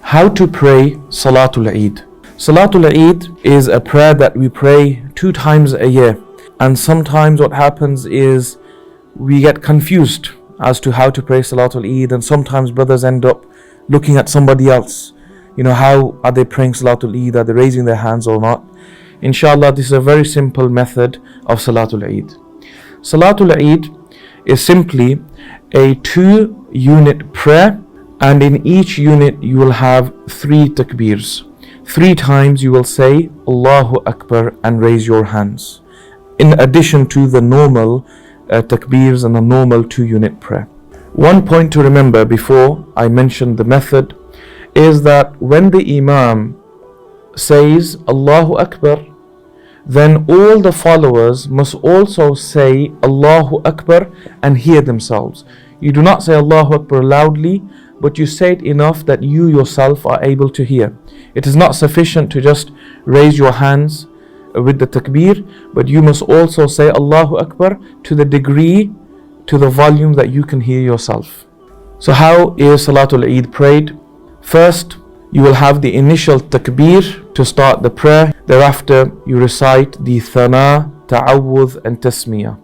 How to pray Salatul Eid. Salatul Eid is a prayer that we pray 2 times a year. And sometimes what happens is we get confused as to how to pray Salatul Eid, and sometimes brothers end up looking at somebody else. How are they praying Salatul Eid? Are they raising their hands or not? Inshallah, this is a very simple method of Salatul Eid. Salatul Eid is simply a 2-unit prayer, and in each unit you will have 3 takbirs. 3 times you will say Allahu Akbar and raise your hands, in addition to the normal takbirs and a normal 2-unit prayer. One point to remember before I mention the method is that when the Imam says Allahu Akbar, then all the followers must also say Allahu Akbar and hear themselves. You do not say Allahu Akbar loudly, but you say it enough that you yourself are able to hear. It is not sufficient to just raise your hands with the takbir, but you must also say Allahu Akbar to the degree, to the volume that you can hear yourself. So how is Salatul Eid prayed? First, you will have the initial takbir to start the prayer. Thereafter, you recite the thana, ta'awudh and tasmiyah.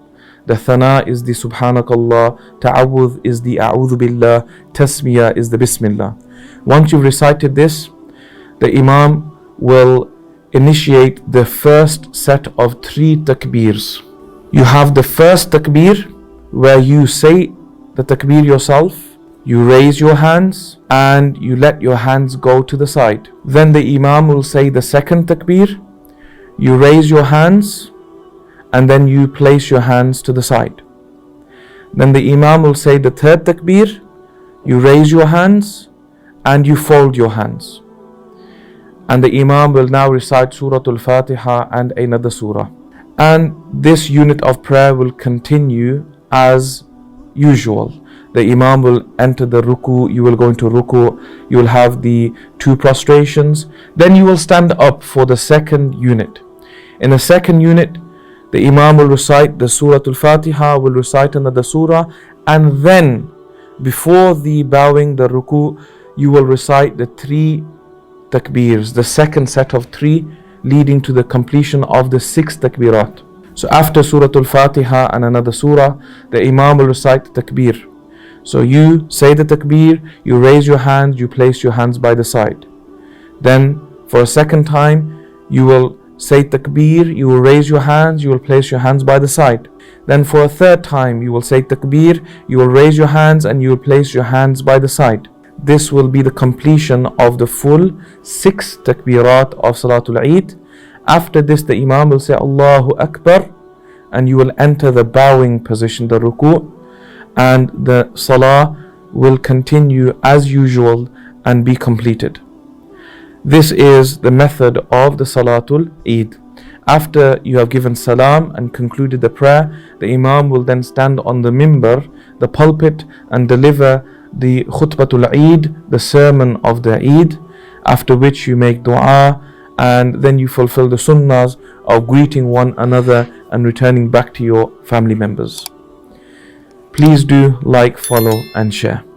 The thana is the subhanakallah, ta'awudh is the a'udhu billah, tasmiyah is the bismillah. Once you've recited this, the Imam will initiate the first set of 3 takbirs. You have the first takbir where you say the takbir yourself, you raise your hands and you let your hands go to the side. Then the Imam will say the second takbir, you raise your hands and then you place your hands to the side. Then the Imam will say the third takbir, you raise your hands and you fold your hands. And the Imam will now recite Surah Al-Fatiha and another surah. And this unit of prayer will continue as usual. The Imam will enter the ruku, you will go into ruku, you will have the 2 prostrations, then you will stand up for the second unit. In the second unit, the Imam will recite the Surah Al-Fatiha, will recite another surah, and then before the bowing, the ruku, you will recite the 3 takbirs, the second set of 3 leading to the completion of the 6 takbirat. So after Surah Al-Fatiha and another surah, the Imam will recite the takbir. So you say the takbir, you raise your hands, you place your hands by the side. Then for a second time, you will say takbir, you will raise your hands, you will place your hands by the side. Then for a third time, you will say takbir, you will raise your hands and you will place your hands by the side. This will be the completion of the full 6 takbirat of Salatul Eid. After this, the Imam will say Allahu Akbar and you will enter the bowing position, the ruku', and the salah will continue as usual and be completed. This is the method of the Salatul Eid. After you have given salam and concluded the prayer, the Imam will then stand on the mimbar, the pulpit, and deliver the khutbatul Eid, the sermon of the Eid, after which you make dua and then you fulfill the sunnahs of greeting one another and returning back to your family members. Please do like, follow and share.